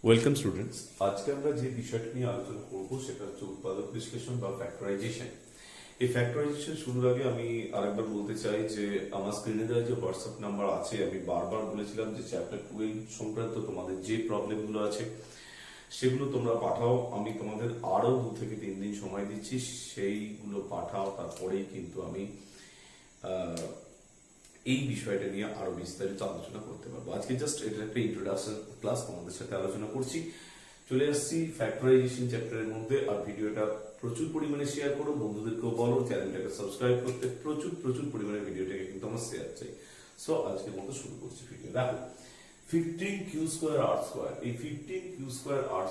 Welcome students, আজকে আমরা যে বিষয়টা নিয়ে আলোচনা করব সেটা হচ্ছে উৎপাদক বিশ্লেষণ বা ফ্যাক্টরাইজেশন। এই ফ্যাক্টরাইজেশন শুরুর আগে আমি আরেকবার বলতে চাই যে আমার স্ক্রিনে দেওয়া যে হোয়াটসঅ্যাপ নাম্বার আছে, আমি বারবার বলেছিলাম যে চ্যাপ্টার 12 সংক্রান্ত তোমাদের যে প্রবলেমগুলো আছে সেগুলো তোমরা পাঠাও। আমি তোমাদের আরো 2 থেকে 3 দিন সময় দিচ্ছি, সেইগুলো পাঠাও, তারপরেই কিন্তু আমি এই বিষয়টা নিয়ে আরো বিস্তারিত আলোচনা করতে পারবো। আজকে জাস্ট এটা একটা ইন্ট্রোডাকশন ক্লাস তোমাদের সাথে আলোচনা করছি। চলে আসছি ফ্যাক্টরাইজেশন চ্যাপ্টারের মধ্যে। আর ভিডিওটা প্রচুর পরিমাণে শেয়ার করো, বন্ধুদেরকেও বলো চ্যানেলটাকে সাবস্ক্রাইব করতে। প্রচুর পরিমাণে ভিডিওটাকে কিন্তু আমরা শেয়ার চাই। সো আজকের মতো শুরু করছি ভিডিও। দেখো 15q² r², এই 15q² r²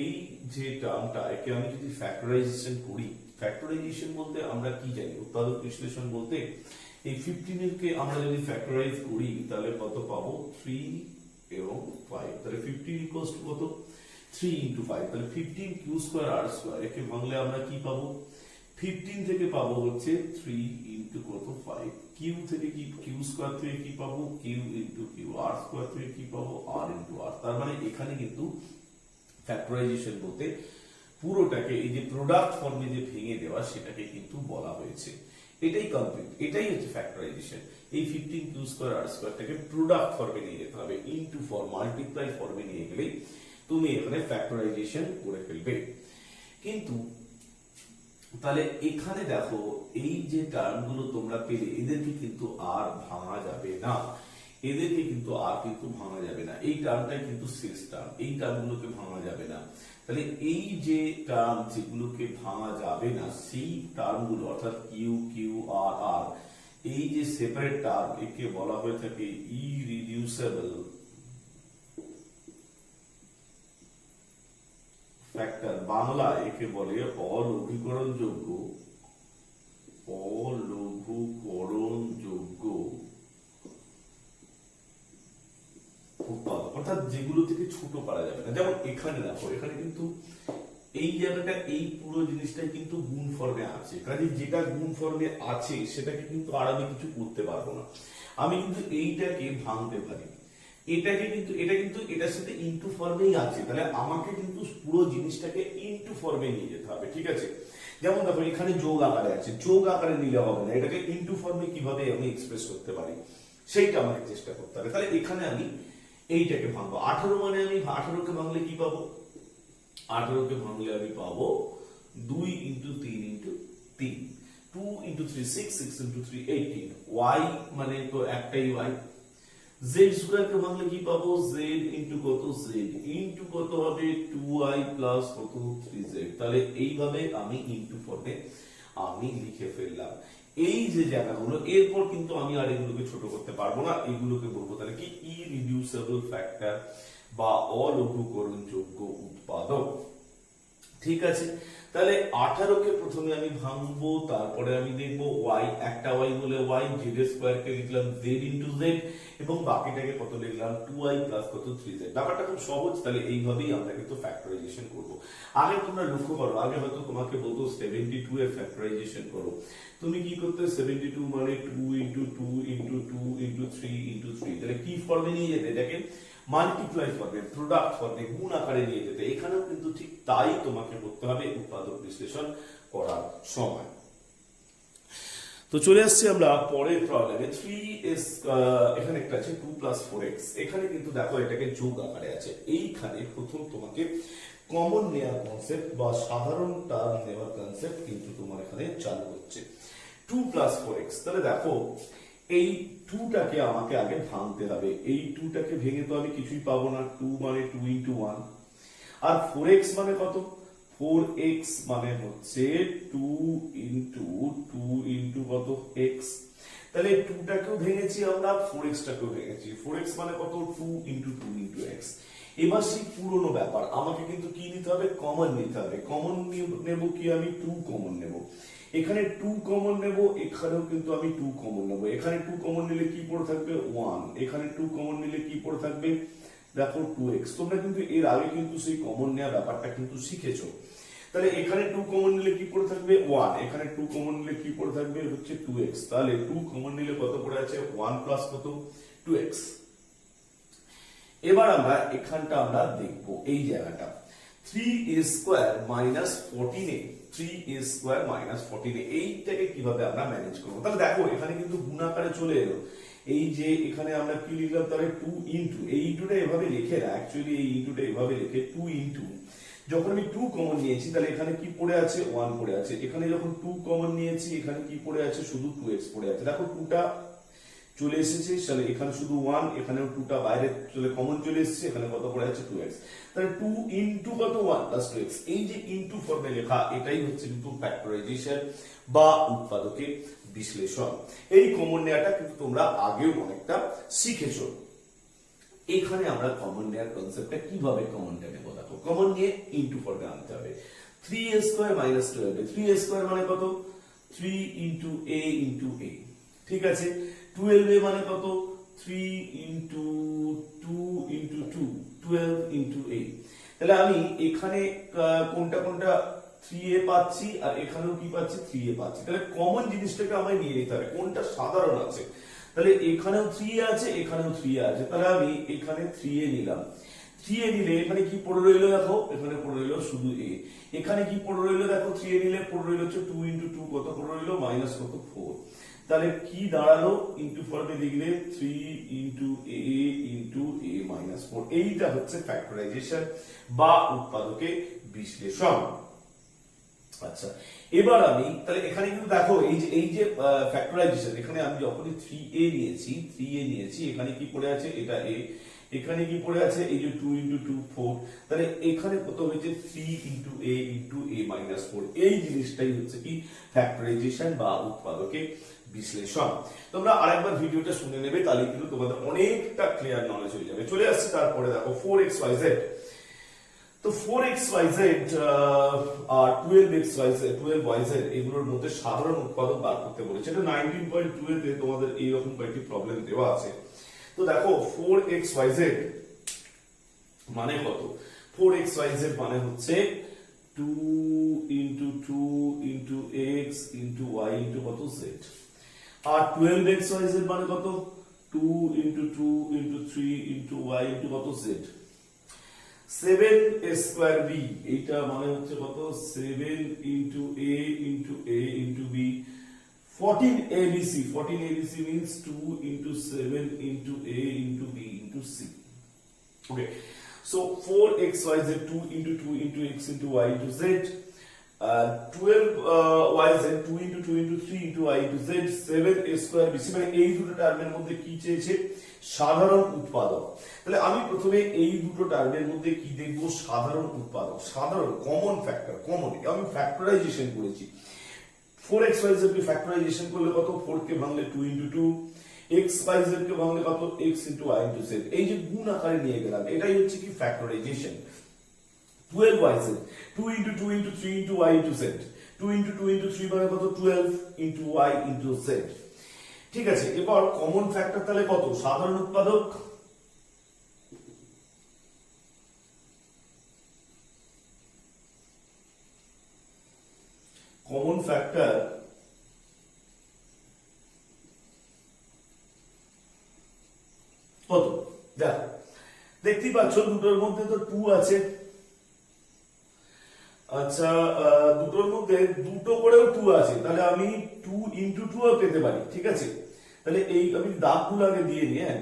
এই যে টার্মটা, একে আমি যদি ফ্যাক্টরাইজেশন করি, ফ্যাক্টরাইজেশন বলতে আমরা কি জানি? উৎপাদক বিশ্লেষণ বলতে এই 15 কে আমরা যদি ফ্যাক্টরাইজ করি তাহলে কত পাবো? 3 এবং 5। তাহলে 15 ইকুয়ালস টু কত? 3 ইনটু 5। তাহলে 15q² r² একে ভাঙলে আমরা কি পাবো? 15 থেকে পাবো হচ্ছে 3 ইনটু কত? 5। কিউ থেকে কি, q² থেকে কি পাবো? q into Q. r² থেকে কি পাবো? r into r। তার মানে এখানে কিন্তু ফ্যাক্টরাইজেশন বলতে পুরোটাকে এই যে প্রোডাক্ট ফর্মে যে ভেঙে দেওয়া সেটাকে কিন্তু বলা হয়েছে। এটাই কমপ্লিট, এটাই হচ্ছে ফ্যাক্টরাইজেশন। এই 15q² r² টাকে প্রোডাক্ট ফর্মে নিয়ে যেতে হবে, ইনটু ফর্ম, মাল্টিপ্লাই ফর্মে নিয়ে গেলেই তুমি এখানে ফ্যাক্টরাইজেশন করে ফেলবে। কিন্তু তাহলে এখানে দেখো, এই যে টার্মগুলো তোমরা পেলে এদেরকে কিন্তু আর ভাঙা যাবে না, এদেরকে কিন্তু আর কিন্তু ভাঙা যাবে না। এই টার্মটাই কিন্তু শেষ টার্ম, এই টার্মগুলোকে ভাঙা যাবে না। তাহলে এই যে টার্ম যেগুলোকে ভাঙা যাবে না সেই টার্মগুলো অর্থাৎ কিউ কিউ আর আর, এই যে সেপারেট টার্ম, একে বলা হয়ে থাকে ইরিডিউসেবল ফ্যাক্টর। বাংলা একে বলে অলঘূকরণযোগ্য, অলঘূকরণযোগ্য উৎপাদক, অর্থাৎ যেগুলো থেকে ছোট করা যাবে না। যেমন এখানে দেখো, এখানে কিন্তু এই জায়গাটা, এই পুরো জিনিসটাই কিন্তু গুণ ফর্মে আছে। কাজে যেটা গুণ ফর্মে আছে সেটাকে কিন্তু আর আমি কিছু করতে পারবো না। আমি কিন্তু এইটাকে ভাঙতে পারি, এটাকে কিন্তু, এটা কিন্তু এটার সাথে ইনটু ফর্মেই আছে। তাহলে আমাকে কিন্তু পুরো জিনিসটাকে ইনটু ফর্মে নিয়ে যেতে হবে, ঠিক আছে? যেমন দেখো এখানে যোগ আকারে আছে, যোগ আকারে নিলে হবে না, এটাকে ইনটু ফর্মে কিভাবে আমি এক্সপ্রেস করতে পারি সেইটা আমাকে চেষ্টা করতে হবে। তাহলে এখানে আমি এইটাকে ভাঙবো। 18 মানে আমি 18 কে ভাঙলে কি পাবো? 18 কে ভাঙলে আমি পাবো 2 into 3 into 3, 2 into 3 6, 6 into 3 18। y মানে তো একটাই y। z² কে ভাঙলে কি পাবো? z ইনটু কত? z ইনটু কত হবে? 2y প্লাস কত? 3z। তাহলে এইভাবে আমি ইনটু ফর্মে আমি লিখে ফেললাম এই যে জায়গাগুলো। এরপর কিন্তু আমি আর এগুলোকে ছোট করতে পারবো না, এগুলোকে বলবো তাহলে কি? ইরিডিউসেবল ফ্যাক্টর বা অলঘূকরণযোগ্য উৎপাদক, ঠিক আছে? তাহলে 18 কে প্রথমে আমি ভাঙবো, তারপরে আমি দেখবো y, একটা y বলে y, z² কে লিখলাম z ইনটু z, এবং বাকিটাকে কত লিখলাম? 2y প্লাস কত? 3z। ব্যাপারটা খুব সহজ। তাহলে এইভাবেই আমরা কিন্তু ফ্যাক্টরাইজেশন করব। আগে তোমরা লক্ষ্য করো, আগে হয়তো তোমাকে বলতো 72 এর ফ্যাক্টরাইজেশন করো, তুমি কি করতে? 72 মানে 2 ইনটু 2 ইনটু 2 ইনটু 3 ইনটু 3। তাহলে কি ফর্মে নিয়ে যেতে? এটাকে মাল্টিপ্লাই ফর্মে, প্রোডাক্ট ফর্মে, গুণ আকারে নিয়ে যেতে। এখানেও কিন্তু ঠিক তাই তোমাকে করতে হবে উৎপাদক বিশ্লেষণ করার সময়। তো চলে আসছি আমরা পরের প্রবলেমে। 3s, এখানে একটা আছে 2 প্লাস 4x। এখানে কিন্তু দেখো এটাকে যোগ আকারে আছে। এইখানে প্রথম তোমাকে কমন নেওয়ার কনসেপ্ট বা সাধারণ টার্ম নেওয়ার কনসেপ্ট কিন্তু তোমার এখানে চালু হচ্ছে। 2 প্লাস 4x, তাহলে দেখো এই 2টাকে আমাকে আগে ভাঙতে হবে। এই 2টাকে ভেঙে তো আমি কিছুই পাবো না। 2 মানে 2 ইনটু 1, আর 4x মানে কত? 4x মানে হচ্ছে 2 ইনটু 2 ইনটু কত? x। তাহলে 2টাকেও ভেঙেছি আমরা, 4x টাকেও ভেঙেছি। 4x মানে কত? 2 ইনটু 2 ইনটু x। এবার সেই পুরনো ব্যাপার, আমাকে কিন্তু কি নিতে হবে? কমন নিতে হবে। কমন নেব কি? আমি 2 কমন নেব। এখানে 2 কমন নেব, এখানেও কিন্তু আমি 2 কমন নেব। এখানে 2 কমন নিলে কি পড়ে থাকবে? 1। এখানে 2 কমন নিলে কি পড়ে থাকবে? দেখো 2x। তোমরা কিন্তু এর আগে কিন্তু সেই কমন নেওয়ার ব্যাপারটা কিন্তু শিখেছো। তাহলে এখানে 2 কমন নিলে কি পড়ে থাকবে? 1। এখানে 2 কমন নিলে কি পড়ে থাকবে? হচ্ছে 2x। তাহলে 2 কমন নিলে কত পড়ে আছে? 1 প্লাস কত? 2x। এবার আমরা এখানটা আমরা দেখবো এই জায়গাটা 3a square minus 14a 3a square minus 14a এইটাকে কিভাবে আমরা ম্যানেজ করবো। তাহলে দেখো এখানে কিন্তু গুণ আকারে চলে এলো, এই যে এখানে আমরা কি লিখলাম, তাহলে 2 ইনটু, এই ইনটুটা এভাবে লিখে না, অ্যাকচুয়ালি এই ইনটুটা এভাবে লিখে 2 ইনটু, যখন আমি 2 কমন নিয়েছি তাহলে এখানে কি পড়ে আছে 1 পড়ে আছে, এখানে যখন 2 কমন নিয়েছি এখানে কি পড়ে আছে শুধু 2x পড়ে আছে। দেখো 2টা চলে এসেছে, তাহলে এখানে শুধু 1, এখানেও 2টা বাইরে চলে কমন চলে এসেছে, এখানে কত পড়ে আছে 2x, তাহলে 2 ইনটু কত 1 প্লাস 2x, এই যে ইনটু ফর্মে লেখা এটাই হচ্ছে কিন্তু ফ্যাক্টরাইজেশন বা উৎপাদকের বিশ্লেষণ। এই কমন নেওয়াটা কিন্তু তোমরা আগেও অনেকটা শিখেছো। এখানে আমরা কমন নেওয়ার কনসেপ্টটা কিভাবে কমনটা নেব, দেখো কমন নিয়ে ইনটু ফর্মে আনতে হবে। 3a square minus 12a, 3a square মানে কত 3 ইনটু a ইনটু a, ঠিক আছে। 12a মানে কত 3 ইনটু 2 ইনটু 2, 12 ইনটু a। তাহলে আমি এখানে কোনটা কোনটা 3a পাচ্ছি আর এখানেও কি পাচ্ছি 3a পাচ্ছি, তাহলে কমন জিনিসটাকে আমায় নিয়ে নিতে হবে কোনটা সাধারণ আছে। তাহলে এখানেও 3a আছে এখানেও 3a আছে, তাহলে আমি এখানে 3a নিলাম, 3a নিলে এখানে কি পড়ে রইলো দেখো, এখানে পড়ে রইলো শুধু a, এখানে কি পড়ে রইলো দেখো 3a নিলে পড়ে রইলো হচ্ছে 2 ইনটু 2 কত পড়ে রইলো মাইনাস কত 4, তাহলে কি দাঁড়ালো ইনটু ফর্মে লিখলে 3 into a into a minus 4, এইটা হচ্ছে ফ্যাক্টরাইজেশন বা উৎপাদকের বিশ্লেষণ। আচ্ছা এবার আমি তাহলে এখানে কিন্তু দেখো এই যে ফ্যাক্টরাইজেশন, এখানে আমি যখনই 3a নিয়েছি এখানে কি পড়ে আছে এটা a, এখানে কি পড়ে আছে এই যে 2 ইনটু 2 4, তাহলে এখানে কত হয়েছে 3 ইনটু a মাইনাস 4, এই জিনিসটাই হচ্ছে কি ফ্যাক্টরাইজেশন বা উৎপাদকের বিশ্লেষণ। তোমরা আরেকবার ভিডিওটা শুনে নেবে, তাহলে কিন্তু তোমাদের অনেকটা ক্লিয়ার নলেজ হয়ে যাবে। চলে আসছে তারপরে দেখো 4xyz, তো 4xyz আর 12yz এগুলোর মধ্যে সাধারণ উৎপাদক বার করতে বলেছে। এটা 19.2 তে তোমাদের এইরকম কয়েকটি প্রবলেম দেওয়া আছে। তো দেখো 4xyz মানে কত, 4xyz মানে হচ্ছে 2 into 2 into x into y into কত z, আর 12xyz মানে কত 2 into 2 into 3 into y into কত z। 7a স্কয়ার b এইটা মানে হচ্ছে কত 7 into a into a into b। 14abc means 2 into 7 into a into b into c. Okay, so 4xyz 2 into 2 into x into y into z, 12yz 2 into 2 into 3 into y into z, 7a square bc, মানে এই দুটো টার্মের মধ্যে কি চেয়েছে সাধারণ উৎপাদক। তাহলে আমি প্রথমে এই দুটো টার্মের মধ্যে কি দেখব সাধারণ উৎপাদক, সাধারণ কমন ফ্যাক্টর, কমন আমি ফ্যাক্টরাইজেশন করেছি। 4xyz কে ফ্যাক্টরাইজেশন করলে কত 4 কে ভাঙলে 2 into 2, xyz কে ভাঙলে কত x into y into z, এই যে গুণ আকারে নিয়ে গেলাম এটাই হচ্ছে কি factorisation. 12yz 2 into 2 into 3 into y into z, 2 into 2 into 3 মানে কত 12 into y into z। ঠিক আছে, এবার কমন ফ্যাক্টর তাহলে কত সাধারণ উৎপাদক, কমন ফ্যাক্টর কত দেখো, দেখতেই পাচ্ছ দুটোর মধ্যে তো 2 আছে। আচ্ছা দুটোর মধ্যে দুটো করেও 2 আছে, তাহলে আমি 2 into 2 ও পেতে পারি। ঠিক আছে, তাহলে এই আমি দাগগুলো আগে দিয়ে নিই। হ্যাঁ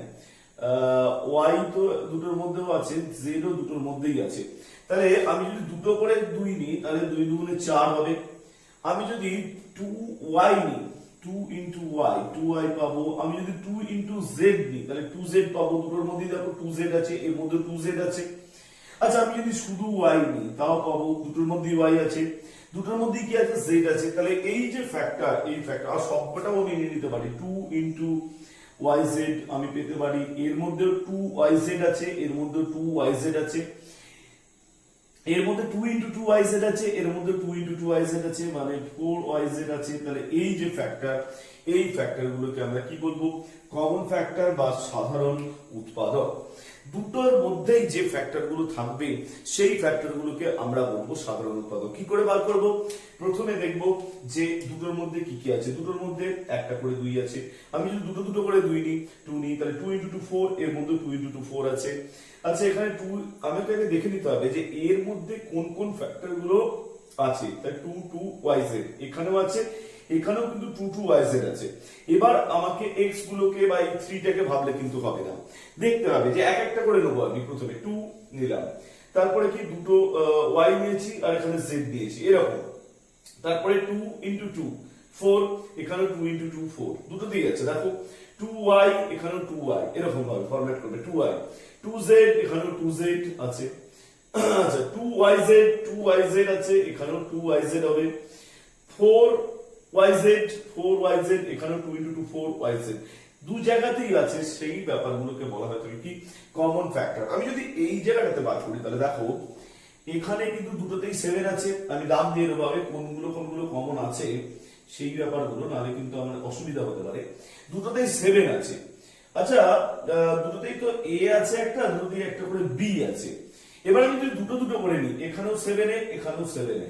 y তো দুটোর মধ্যেও আছে, z ও দুটোর মধ্যেই আছে, তাহলে আমি যদি দুটো করে 2 নিই তাহলে 2 দুগুণে 4 হবে। আমি যদি 2y নিই 2 into y 2y পাবো, আমি যদি 2 into z নিই তাহলে 2z পাবো, দুটোর মধ্যেই দেখো 2z আছে, এর মধ্যে 2z আছে। আচ্ছা আমি যদি শুধু y নিই তাও পাবো, দুটোর মধ্যেই y আছে, দুটোর মধ্যে কি আছে z আছে। তাহলে এই যে ফ্যাক্টর, এই ফ্যাক্টর আর সবকটাও আমি নিয়ে নিতে পারি, 2 into yz আমি পেতে পারি, এর মধ্যে 2yz আছে, এর মধ্যে 2yz আছে, এর মধ্যে 2 into 2yz আছে, এর মধ্যে 2 into 2yz আছে, মানে 4yz আছে। তাহলে এই যে ফ্যাক্টর, এই ফ্যাক্টর গুলোকে আমরা কি বলবো কমন ফ্যাক্টর বা সাধারণ উৎপাদক। দুটোর মধ্যেই যে ফ্যাক্টরগুলো থাকবে সেই ফ্যাক্টরগুলোকে আমরা বলবো সাধারণ উৎপাদক। কি করে বার করব? প্রথমে দেখব যে দুটোর মধ্যে কি কি আছে। দুটোর মধ্যে একটা করে 2 আছে। আমি যদি দুটো দুটো করে 2 নিই, 2 নিই, তাহলে 2 × 2 4, এর মধ্যে 2 × 2 4 আছে। আচ্ছা, এখানে 2 আমাকে আগে দেখে নিতে হবে যে এর মধ্যে কোন কোন ফ্যাক্টরগুলো আছে। তাই 2 2 yz এখানেও আছে, এখানেও কিন্তু 2 2 yz আছে। এবার আমাকে x গুলোকে বা এই 3টাকে ভাবলে কিন্তু হবে না, দেখতে হবে যে এক একটা করে নেবো। আমি প্রথমে 2 নিলাম, তারপরে কি দুটো y নিয়েছি আর এখানে z নিয়েছি এরকম। তারপরে 2 × 2 4, এখানে 2 × 2 4, দুটো দিয়ে যাচ্ছে। দেখো 2y, এখানেও 2y, এরকম ভাবে ফরম্যাট করবে। 2y 2z, এখানেও 2z আছে। আচ্ছা, 2yz 2yz আছে, এখানেও 2yz হবে। 4yz 4yz, এখানেও 2 × 2 4yz, দু জায়গাতেই আছে। সেই ব্যাপারগুলোকে বলা হয় কি কমন ফ্যাক্টর। আমি যদি এই জায়গাটাতে বার করি তাহলে দেখো এখানে কিন্তু দুটোতেই 7 আছে। আমি দাম দিয়ে নেবো আগে কোনগুলো কোনগুলো কমন আছে সেই ব্যাপারগুলো, নাহলে কিন্তু আমার অসুবিধা হতে পারে। দুটোতেই 7 আছে। আচ্ছা, দুটোতেই তো a আছে একটা, দুটোতেই একটা করে b আছে। এবার আমি যদি দুটো দুটো করে নিই, এখানেও 7 এখানেও 7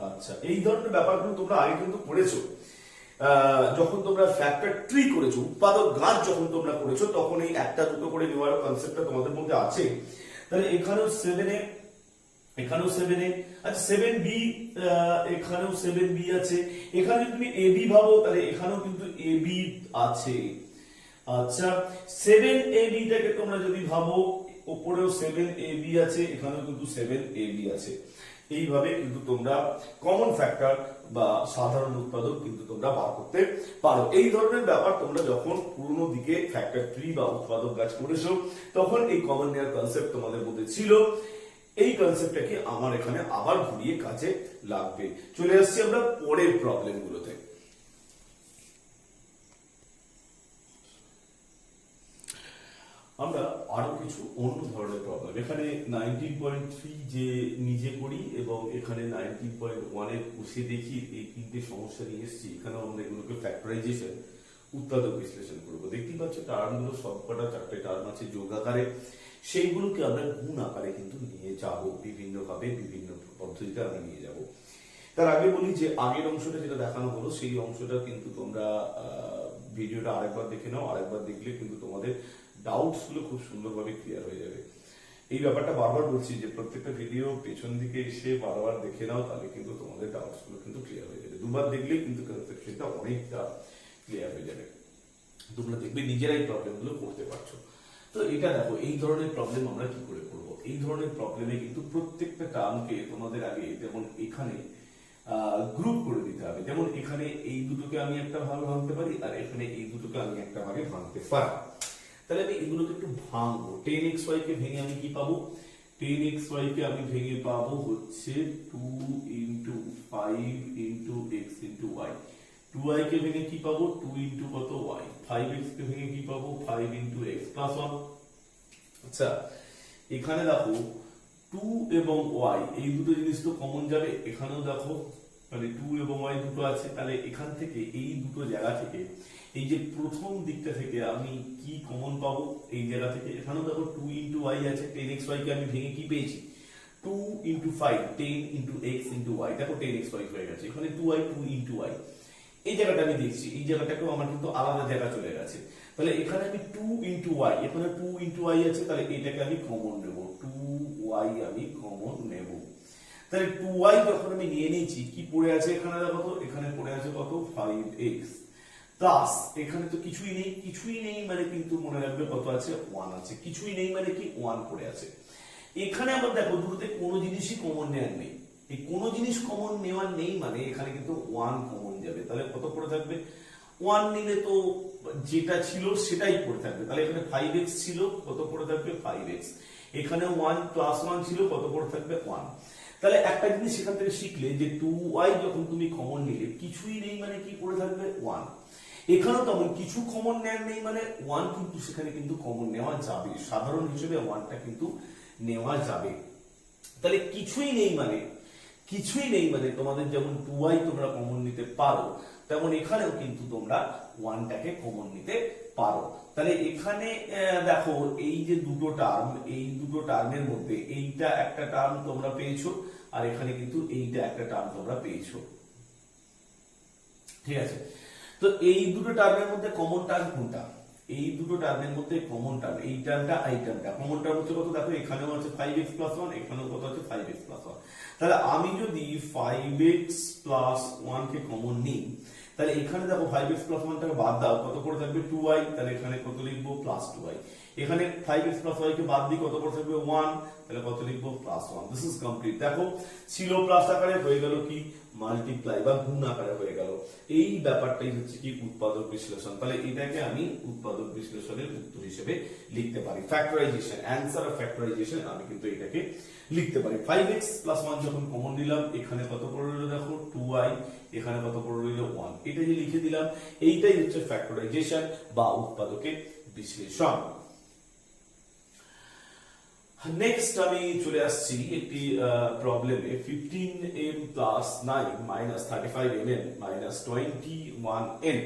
আচ্ছা, এই ধরনের ব্যাপারগুলো তোমরা আগে কিন্তু পড়েছো। যখন তোমরা ফ্যাক্টর ট্রি করেছো, উৎপাদক গাছ যখন তোমরা করেছো, তখন এই একটা দুটো করে নেওয়ার কনসেপ্টটা তোমাদের মধ্যে আছে। তাহলে এখানেও 7 এখানেও 7 আচ্ছা 7b, এখানেও 7b আছে। এখানে যদি তুমি ab ভাবো তাহলে এখানেও কিন্তু ab আছে। আচ্ছা, 7ab টাকে তোমরা যদি ভাবো, উপরেও 7ab আছে, এখানেও কিন্তু 7ab আছে। এইভাবে কিন্তু তোমরা কমন ফ্যাক্টর বা সাধারণ উৎপাদক কিন্তু তোমরা বার করতে পারো। এই ধরনের ব্যাপার তোমরা যখন পুরনো দিকে ফ্যাক্টর ট্রি বা উৎপাদক গাছ করেছো, তখন এই কমন নেয়ার কনসেপ্ট তোমাদের মধ্যে ছিল। এই কনসেপ্টটাকে আমার এখানে আবার ঘুরিয়ে কাজে লাগবে। চলে আসছি আমরা পরের প্রবলেম গুলোতে। আমরা আরো কিছু অন্য ধরনের প্রবলেম, এখানে 19.3 যে নিজে করি এবং এখানে 19.1 এর বসে দেখি, এই তিনটে সমস্যা নিয়ে এসেছি। এখানে আমরা এগুলোকে ফ্যাক্টরাইজেশন উৎপাদক বিশ্লেষণ করবো। দেখতেই পাচ্ছ টার্মগুলো সবকটা 4টে টার্ম আছে যোগ আকারে, সেইগুলোকে আমরা গুণ আকারে কিন্তু নিয়ে যাব, বিভিন্ন ভাবে বিভিন্ন পদ্ধতিতে আমরা নিয়ে যাব। তার আগে বলি যে আগের অংশটা যেটা দেখানো হলো সেই অংশটা কিন্তু তোমরা ভিডিওটা আরেকবার দেখে নাও। আরেকবার দেখলে কিন্তু তোমাদের ডাউটস গুলো খুব সুন্দরভাবে ক্লিয়ার হয়ে যাবে। এই ব্যাপারটা বারবার বলছি যে প্রত্যেকটা ভিডিও পেছন দিকে এসে বারবার দেখে নাও, তাহলে কিন্তু তোমাদের ডাউটস গুলো কিন্তু ক্লিয়ার হয়ে যাবে। দুবার দেখলেই কিন্তু কনসেপ্টটা অনেকটা ক্লিয়ার হয়ে যাবে। তোমরা দেখবে নিজেরাই প্রবলেম গুলো করতে পারছো। তো এটা দেখো, এই ধরনের প্রবলেম আমরা কি করে করবো। এই ধরনের প্রবলেমে কিন্তু প্রত্যেকটা টার্মকে তোমাদের আগে যেমন এখানে গ্রুপ করে দিতে হবে। যেমন এখানে এই দুটোকে আমি একটা ভাগে ভাঙতে পারি, আর এখানে এই দুটোকে আমি একটা ভাগে ভাঙতে পারি। তাহলে আমি এগুলোকে একটু ভাঙবো। 10xy কে ভেঙে আমি কি পাবো? 10xy কে আমি ভেঙে পাবো হচ্ছে 2 × 5 × x × y। 2y কে ভেঙে কি পাবো? 2 × কত y। 5x কে ভেঙে কি পাবো? 5 × x + 1। আচ্ছা, এখানে দেখো 2 এবং y এই দুটো জিনিস তো কমন যাবে। এখানেও দেখো মানে 2 এবং y দুটো আছে। তাহলে এখান থেকে এই দুটো জায়গা থেকে, এই যে প্রথম দিকটা থেকে আমি কি কমন পাবো? এই জায়গা থেকে এখানেও দেখো 2 × y আছে। 10xy কে আমি ভেঙে কি পেয়েছি? 2 × 5 10 × x × y। দেখো 10xy হয়ে গেছে। এখানে 2y 2 × y। এই জায়গাটা আমি দেখছি, এই জায়গাটাকেও আমার কিন্তু আলাদা জায়গা চলে গেছে। তাহলে এখানে আমি 2 × y, এখানে 2 × y আছে। তাহলে এটাকে আমি কমন নেব, 2y আমি কমন নেব। তাহলে 2y যখন আমি নিয়ে নিয়েছি, কি পড়ে আছে এখানে দেখো তো, এখানে পড়ে আছে কত? 5x প্লাস এখানে তো কিছুই নেই। কিছুই নেই মানে কিন্তু মনে রাখবে কত আছে? 1 আছে। কিছুই নেই মানে কি? 1 পড়ে আছে। এখানে আবার দেখো দুটোতে কোনো জিনিসই কমন নেওয়ার নেই। এই কোনো জিনিস কমন নেওয়ার নেই মানে এখানে কিন্তু 1 কমন যাবে। তাহলে কত পড়ে থাকবে? 1 নিলে তো যেটা ছিল সেটাই পড়ে থাকবে। তাহলে এখানে 5x ছিল, কত পড়ে থাকবে? 5x। এখানে 1 + 1 ছিল, কত পড়ে থাকবে? 1। তাহলে একটা জিনিস সেখান থেকে শিখলে যে 2y যখন তুমি কমন নিলে, কিছুই নেই মানে কি পড়ে থাকবে? 1। এখানেও তেমন কিছু কমন নেওয়ার নেই মানে 1 কিন্তু সেখানে কিন্তু কমন নেওয়া যাবে। সাধারণ হিসেবে 1টা কিন্তু নেওয়া যাবে। তাহলে কিছুই নেই মানে তোমাদের যেমন 2y তোমরা কমন নিতে পারো, তেমন এখানেও কিন্তু তোমরা 1টাকে কমন নিতে পারো। তাহলে এখানে দেখো এই যে দুটো টার্ম, এই দুটো টার্মের মধ্যে এইটা একটা টার্ম তোমরা পেয়েছো, আর এখানে কিন্তু এইটা একটা টার্ম তোমরা পেয়েছো, ঠিক আছে। তো এই দুটো টার্মের মধ্যে কমন টার্ম কোনটা? এই দুটো টার্মের মধ্যে কমন টার্ম এই টার্মটা এই টার্মটা। কমন টার্ম হচ্ছে কত? দেখো এখানেও আছে 5x + 1, এখানেও কত আছে 5x + 1। তাহলে আমি যদি 5x + 1 কে কমন নিই, তাহলে এখানে দেখো 5x + 1 টাকে বাদ দাও, কত করে থাকবে 2y। তাহলে এখানে কত লিখবো? +2y। এখানে 5x + y কে বাদ দিই, কত করে থাকবে 1। তাহলে কত লিখবো? +1। This is complete. দেখো ছিল প্লাস আকারে, হয়ে গেল কি মাল্টিপ্লাই বা গুণ আকারে হয়ে গেল। এই ব্যাপারটাই হচ্ছে কি উৎপাদক বিশ্লেষণ। তাহলে এটাকে আমি উৎপাদক বিশ্লেষণের উত্তর হিসেবে লিখতে পারি। ফ্যাক্টরাইজেশন, অ্যানসার অফ ফ্যাক্টরাইজেশন আমি কিন্তু এটাকে লিখতে পারি। 5x + 1 যখন কমন নিলাম, এখানে কত পড়ে রইল দেখো 2y, এখানে কত পড়ে রইল 1। এটা যে লিখে দিলাম, এইটাই হচ্ছে ফ্যাক্টরাইজেশন বা উৎপাদকের বিশ্লেষণ। নেক্সট আমি চলে আসছি একটি প্রবলেমে। 15m + 9 - 35mn - 21n,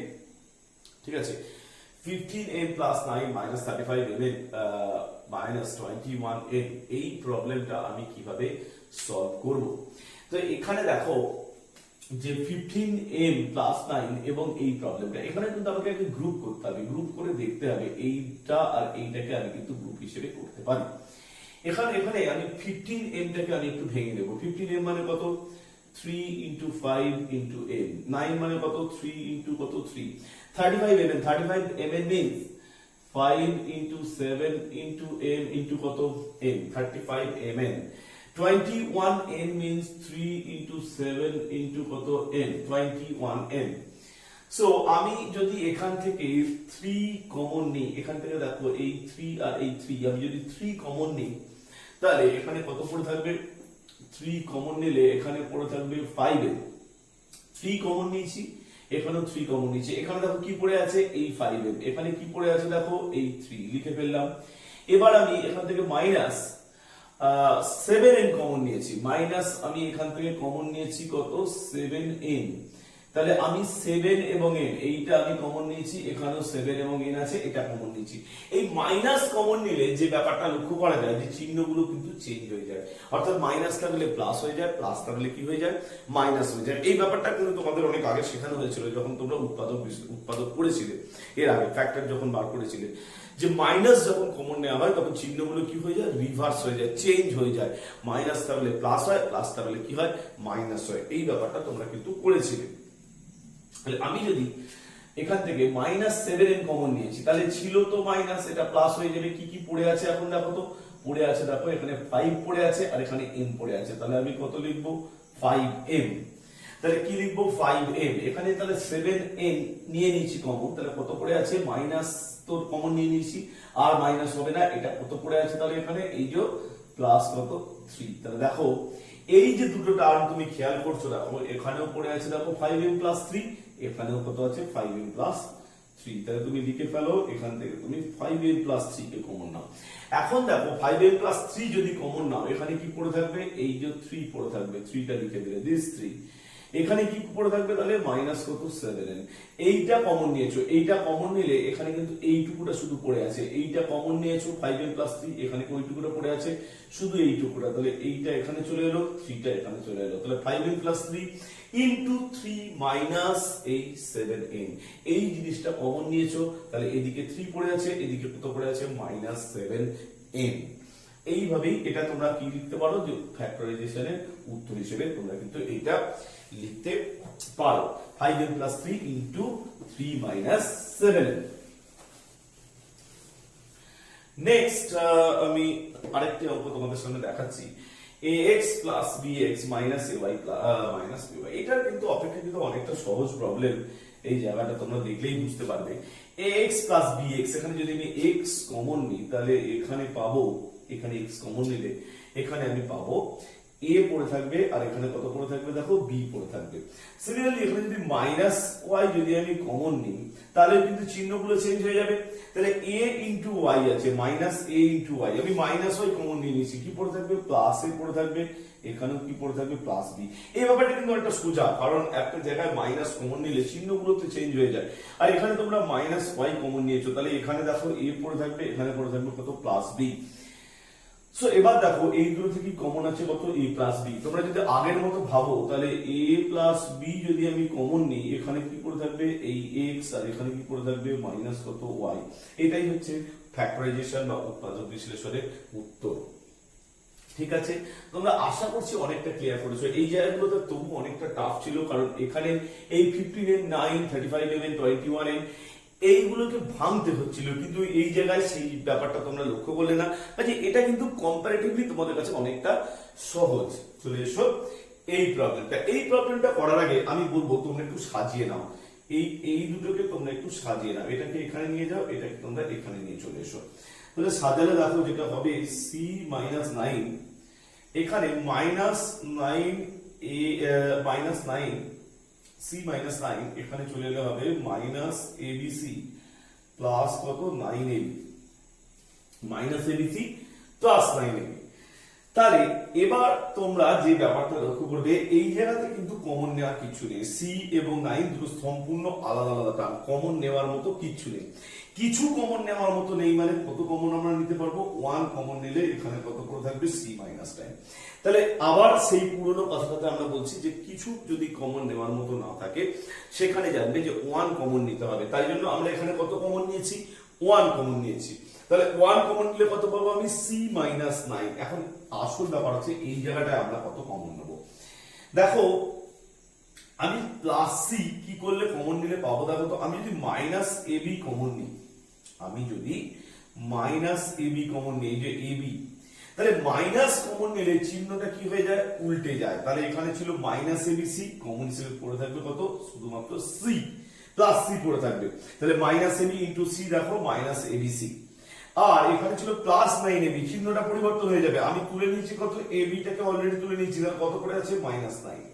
ঠিক আছে। 15m + 9 - 35mn - 21n, এই প্রবলেমটা আমি কিভাবে সলভ করব? তো এখানে দেখো যে 15m + 9 এবং এই প্রবলেমটা, এখানে কিন্তু আমাকে একটা গ্রুপ করতে হবে। গ্রুপ করে দেখতে হবে এইটা আর এইটাকে আমি কিন্তু গ্রুপ হিসেবে করতে পারি। এখানে আমি 15m টাকে আমি একটু ভেঙে দেব। 15m মানে কত? 3 × 5 × m। 9 মানে কত? 3 × কত? 3। 35mn, 35mn means 5 × 7 × m × কত? m, 35mn। 21n means 3 × 7 × কত? n, 21n। সো আমি যদি এখান থেকে 3 কমন নিই, এখান থেকে দেখো এই 3 আর এই 3, আমি যদি 3 কমন নিই, তাহলে এখানে কত পড়ে থাকবে? 3 কমন নিলে এখানে পড়ে থাকবে 5m। 3 কমন নিয়েছি, এখানেও 3 কমন নিয়েছি। এখানে দেখো কি পড়ে আছে? এই 5m। এখানে কি পড়ে আছে দেখো? এই 3 লিখে ফেললাম। এবার আমি এখান থেকে -7n কমন নিয়েছি। মাইনাস আমি এখান থেকে কমন নিয়েছি কত? 7n। তাহলে আমি 7 এবং n, এইটা আমি কমন নিয়েছি, এখানেও 7 এবং n আছে, এটা কমন নিয়েছি। এই মাইনাস কমন নিলে যে ব্যাপারটা লক্ষ্য করা যায়, যে চিহ্নগুলো কিন্তু চেঞ্জ হয়ে যায়। অর্থাৎ মাইনাস থাকলে প্লাস হয়ে যায়, প্লাস থাকলে কি হয়ে যায়? মাইনাস হয়ে যায়। এই ব্যাপারটা কিন্তু তোমাদের অনেক আগে শেখানো হয়েছিল, যখন তোমরা উৎপাদক করেছিলে, এর আগে ফ্যাক্টর যখন বার করেছিলে, যে মাইনাস যখন কমন নেওয়া হয় তখন চিহ্নগুলো কি হয়ে যায়? রিভার্স হয়ে যায়, চেঞ্জ হয়ে যায়। মাইনাস থাকলে প্লাস হয়, প্লাস থাকলে কি হয়? মাইনাস হয়। এই ব্যাপারটা তোমরা কিন্তু করেছিলে। আমি যদি এখান থেকে -7n কমন নিয়েছি, তাহলে ছিল তো মাইনাস, এটা প্লাস হয়ে যাবে। কি কি পড়ে আছে এখন দেখো তো? পড়ে আছে দেখো এখানে 5 পড়ে আছে, আর এখানে m পড়ে আছে। তাহলে আমি কত লিখবো? 5m। তাহলে কি লিখবো? 5m। এখানে তাহলে 7n নিয়ে নিয়েছি কমন, তাহলে কত পড়ে আছে? মাইনাস তো কমন নিয়ে নিয়েছি, আর মাইনাস হবে না। এটা কত পড়ে আছে? তাহলে এখানে এই যে প্লাস কত? 3। তাহলে দেখো এই যে দুটো টার্ম তুমি খেয়াল করছো, দেখো এখানেও পড়ে আছে দেখো 5m + 3, এখানেও কত আছে? 5m + 3। তাহলে তুমি লিখে ফেলো, এখান থেকে তুমি 5m + 3 কে কমন নাও। এখন দেখো 5m + 3 যদি কমন নাও, এখানে কি পড়ে থাকবে? এই যে 3 পড়ে থাকবে, 3টা লিখে দিলে, দিস 3। এখানে কি পড়ে থাকবে? তাহলে মাইনাস কত? 7n। এইটা কমন নিয়েছো, এইটা কমন নিলে এখানে কিন্তু এইটুকুটা শুধু পড়ে আছে। এইটা কমন নিয়েছো 5m + 3, এখানে ওইটুকুটা পড়ে আছে, শুধু এইটুকুটা। তাহলে এইটা এখানে চলে এলো, 3টা এখানে চলে এলো। তাহলে 5m + 3 ইনটু 3 মাইনাস এই 7n, এই জিনিসটা কমন নিয়েছো। তাহলে এদিকে 3 পড়ে আছে, এদিকে কত পড়ে আছে? -7n। এইভাবেই এটা তোমরা কি লিখতে পারো? যে ফ্যাক্টরাইজেশনের উত্তর হিসেবে তোমরা কিন্তু এইটা লিখতে পারো, 5m + 3 ইনটু 3 - 7n। নেক্সট আমি আরেকটি অঙ্ক তোমাদের সামনে দেখাচ্ছি। ax + bx - ay - by। এটা কিন্তু অপেক্ষাকৃত অনেকটা সহজ প্রবলেম। এই জায়গাটা তোমরা দেখলেই বুঝতে পারবে। ax + bx, এখানে যদি আমি x কমন নিই, তাহলে এখানে পাবো, এখানে x কমন নিলে এখানে আমি পাবো a পড়ে থাকবে, আর এখানে কত পড়ে থাকবে দেখো? b পড়ে থাকবে। সিমিলারলি এখানে যদি -y যদি আমি কমন নিই, তাহলে কিন্তু চিহ্নগুলো চেঞ্জ হয়ে যাবে। তাহলে a × y আছে, -a × y। আমি -y কমন নিয়ে নিয়েছি, কি পড়ে থাকবে? +a পড়ে থাকবে, এখানেও কি পড়ে থাকবে প্লাস বি। এই ব্যাপারটা কিন্তু একটা সোজা, কারণ একটা জায়গায় মাইনাস কমন নিলে চিহ্নগুলোতে চেঞ্জ হয়ে যায়। আর এখানে তোমরা মাইনাস ওয়াই কমন নিয়েছো, তাহলে এখানে দেখো এ পড়ে থাকবে, এখানে পড়ে থাকবে কত প্লাস বি। সো এবার দেখো এইগুলো থেকে কমন আছে কত এ প্লাস বি। তোমরা যদি আগের মতো ভাবো তাহলে এ প্লাস বি যদি আমি কমন নিই, এখানে কি পড়ে থাকবে এই এক্স, আর এখানে কি পড়ে থাকবে মাইনাস কত ওয়াই। এটাই হচ্ছে ফ্যাক্টরাইজেশন বা উৎপাদক বিশ্লেষণের উত্তর। ঠিক আছে, তোমরা আশা করছি অনেকটা ক্লিয়ার করেছো। এই জায়গাগুলোতে তবু অনেকটা টাফ ছিল, কারণ এখানে এই 15n 9 35n 21n এইগুলোকে ভাঙতে হচ্ছিল, কিন্তু এই জায়গায় সেই ব্যাপারটা তোমরা লক্ষ্য করলে না। কাজে এটা কিন্তু কম্পারেটিভলি তোমাদের কাছে অনেকটা সহজ। চলে এসো এই প্রবলেমটা। এই প্রবলেমটা করার আগে আমি বলবো তোমরা একটু সাজিয়ে নাও, এই দুটোকে তোমরা একটু সাজিয়ে নাও। এটাকে এখানে নিয়ে যাও, এটাকে তোমরা এখানে নিয়ে চলে এসো। তাহলে সাজালে দেখো যেটা হবে সি মাইনাস 9, এখানে মাইনাস 9 সি মাইনাস 9 এখানে চলে এলে হবে মাইনাস এবিসি প্লাস কত 9ab, minus ABC plus 9ab। তাহলে এবার তোমরা যে ব্যাপারটা লক্ষ্য করবে, এই জায়গাতে কিন্তু কমন নেওয়ার কিছু নেই। সি এবং 9 দুটো সম্পূর্ণ আলাদা আলাদা টার্ম, কমন নেওয়ার মতো কিছু নেই। কিছু কমন নেওয়ার মতো নেই মানে কত কমন আমরা নিতে পারবো, 1 কমন নিলে এখানে কত করে থাকবে সি মাইনাস 9। তাহলে আবার সেই পুরনো কথাটাতে আমরা বলছি যে কিছু যদি কমন নেওয়ার মতো না থাকে, সেখানে জানবে যে 1 কমন নিতে হবে। তাই জন্য আমরা এখানে কত কমন নিয়েছি, 1 কমন নিয়েছি। তাহলে 1 কমন নিলে কত পাবো আমি, সি মাইনাস 9। এখন আসল ব্যাপার হচ্ছে এই জায়গাটায় আমরা কত কমন নেব। দেখো আমি প্লাস সি কি করলে কমন নিলে পাবো, দেখো তো আমি যদি মাইনাস এবি কমন নিই, আমি যদি মাইনাস এবি কমন নিই, যে এবি, তাহলে মাইনাস কমন নিলে চিহ্নটা কি হয়ে যায়, উল্টে যায়। তাহলে এখানে ছিল মাইনাস এবিসি, কমন হিসেবে পড়ে থাকবে কত, শুধুমাত্র সি, প্লাস সি পড়ে থাকবে। তাহলে মাইনাস এবি ইন্টু সি, দেখো মাইনাস এবিসি। আর এখানে ছিল প্লাস 9ab, চিহ্নটা পরিবর্তন হয়ে যাবে। আমি তুলে নিয়েছি কত, এবিটাকে অলরেডি তুলে নিয়েছি, কত করে আছে মাইনাস 9।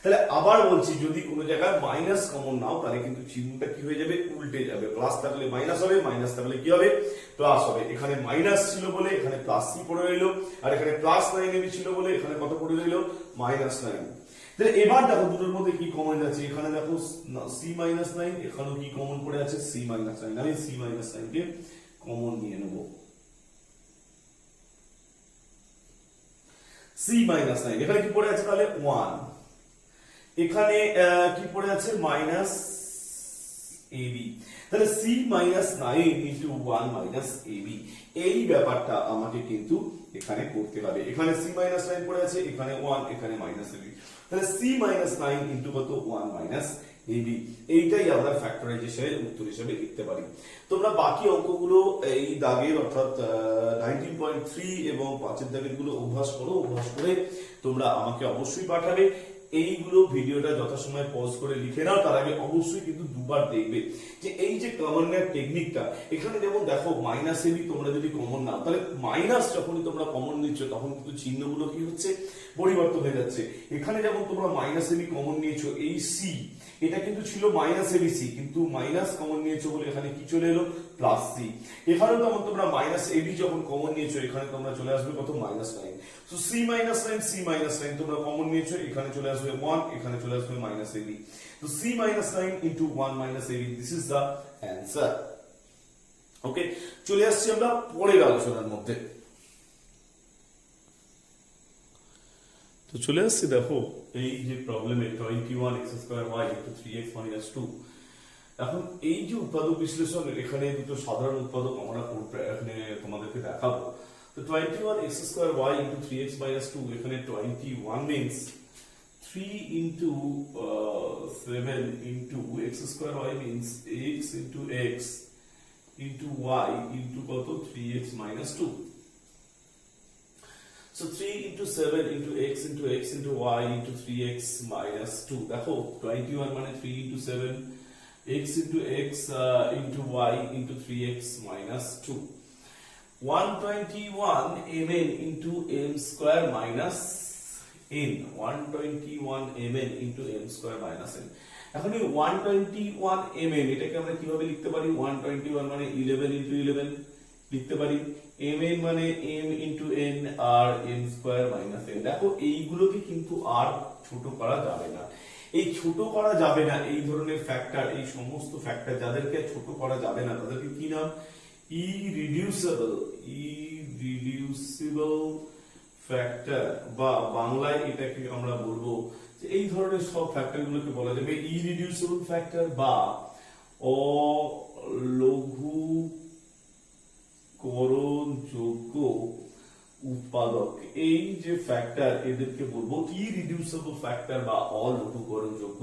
তাহলে আবার বলছি, যদি কোনো জায়গায় মাইনাস কমন নাও, তাহলে কিন্তু চিহ্নটা কি হয়ে যাবে, উল্টে যাবে। প্লাস থাকলে মাইনাস হবে, মাইনাস থাকলে কি হবে, প্লাস হবে। এখানে মাইনাস ছিল বলে এখানে প্লাস সি পড়ে রইল, আর এখানে প্লাস 9ab ছিল বলে এখানে কত পড়ে রইল, মাইনাস 9। তাহলে এবার দেখো দুটোর মধ্যে কি কমন যাচ্ছে, এখানে দেখো সি মাইনাস 9, এখানেও কি কমন পড়ে আছে, সি মাইনাস 9। আমি সি মাইনাস 9 কে কমন নিয়ে নেব, সি মাইনাস 9। এখানে কি পড়ে আছে তাহলে 1, এখানে কি পড়ে আছে মাইনাস এবি। তাহলে C minus 9 into 1 minus AB, এই ব্যাপারটা আমাকে কিন্তু এখানে করতে হবে। এখানে সি মাইনাস 9 পড়ে আছে, এখানে 1, এখানে মাইনাস এবি। তাহলে সি মাইনাস 9 ইন্টু কত 1 মাইনাস এবি, এইটাই আমরা ফ্যাক্টরাইজেশনের উত্তর হিসেবে লিখতে পারি। তোমরা বাকি অঙ্কগুলো এই দাগের অর্থাৎ 19.3 এবং 5 দাগের গুলো অভ্যাস করো, অভ্যাস করে তোমরা আমাকে অবশ্যই পাঠাবে। এইগুলো ভিডিওটা যথাসময়ে পজ করে লিখে নাও, তার আগে অবশ্যই কিন্তু দুবার দেখবে যে এই যে কমন নেওয়ার টেকনিকটা। এখানে যেমন দেখো মাইনাস এবি তোমরা যদি কমন নাও, তাহলে মাইনাস যখনই তোমরা কমন নিচ্ছ তখন কিন্তু চিহ্নগুলো কি হচ্ছে, পরিবর্তন হয়ে যাচ্ছে। এখানে যেমন তোমরা মাইনাস এবি কমন নিয়েছো, এই সি এটা কিন্তু ছিল মাইনাস এবিসি, কিন্তু মাইনাস কমন নিয়েছো বলে এখানে কি চলে এলো, প্লাস সি। এখানে যেমন তোমরা মাইনাস এবি যখন কমন নিয়েছো, এখানে তোমরা চলে আসবে কত, minus 9। So C minus 9, C minus 9 তোমরা কমন নিয়েছো, এখানে চলে আসবে 1, এখানে চলে আসবে মাইনাস এবি। তো C minus 9 into 1 minus AB, this is the answer. Okay, চলে আসছি আমরা পরের আলোচনার মধ্যে। তো চলে আসছি, দেখো এই যে প্রবলেমে 21x² y = 3x - 2। এখন এই যে উৎপাদক বিশ্লেষণ, এখানে দুটো সাধারণ উৎপাদক আমরা এখানে তোমাদেরকে দেখাবো। তো 21x² y = 3x - 2, এখানে 21 means 3 into 7 into x² y means x into x into y into কত, 3x - 2। So 3 into 7 into x into x into y into 3x - 2। দেখো 21 মানে 3 into 7 x into x into y into 3x - 2। 121 mn into m square minus n, 121 mn into m square minus n। এখন এই 121 mn এটাকে আমরা কিভাবে লিখতে পারি, 121 মানে 11 into 11 লিখতে পারি mn মানে m ইন্টু n আর n স্কোয়ার মাইনাস n। দেখো এইগুলোকে কিন্তু আর ছোট করা যাবে না, এই ছোট করা যাবে না এই ধরনের ফ্যাক্টর, এই সমস্ত ফ্যাক্টর যাদেরকে ছোট করা যাবে না তাদেরকে কি নাম, ইরিডিউসিবল ফ্যাক্টর, বা বাংলায় এটাকে আমরা বলবো যে এই ধরনের সব ফ্যাক্টর গুলোকে বলা যাবে ইরিডিউসিবল ফ্যাক্টর বা অলঘুকরণযোগ্য উৎপাদক। এই যে ফ্যাক্টর এদেরকে বলবো ইরিডিউসিবল ফ্যাক্টর বা অলঘুকরণযোগ্য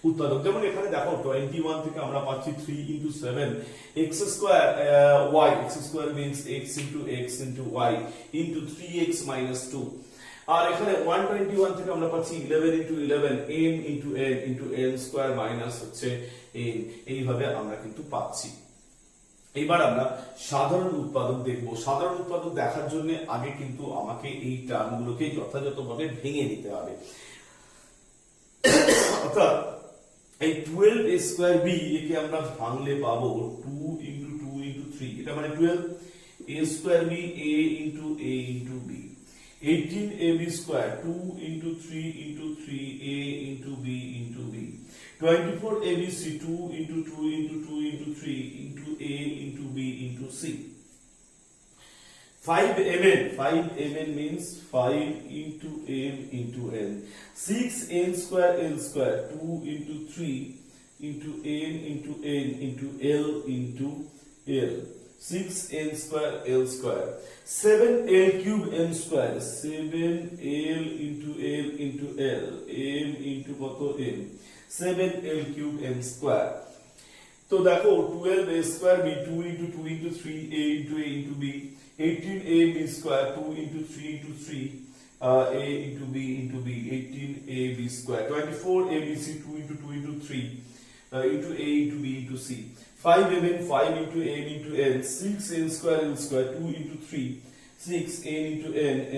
উৎপাদক। যেমন এখানে দেখো 21 থেকে আমরা পাচ্ছি 3 into 7 x square y, x square means x into y into 3x minus 2। আর এখানে 121 থেকে আমরা পাচ্ছি 11 into 11 m into n into n square minus হচ্ছে n। এইভাবে আমরা কিন্তু পাচ্ছি। এবার আমরা সাধারণ উৎপাদক দেখব। সাধারণ উৎপাদক দেখার জন্য আগে কিন্তু আমাকে এই টার্মগুলোকে যথাযথভাবে ভেঙে নিতে হবে। অর্থাৎ এই 12 a square b একে আমরা ভাঙলে পাবো 2 into 2 into 3, এটা মানে 12 a square b a into b, 18 ab square 2 into 3 into 3 a into b into b, 24 abc 2 into 2 into 2 into 3 into a into b into c, 5mn means 5 into m into n, 6n square l square 2 into 3 into n into n into l into l, 6n square l square, 7l cube n square, 7l into l into l, m into কত m, 7l cube n square। তো দেখো 12a square b 2 into 2 into 3 a into b, 18ab square 2 into 3 into 3 a into b into b, 18ab square, 24abc 2 into 2 into 3 into a into b into c, 5mn 5 into n into n, 6n square l square 2 into 3 6n into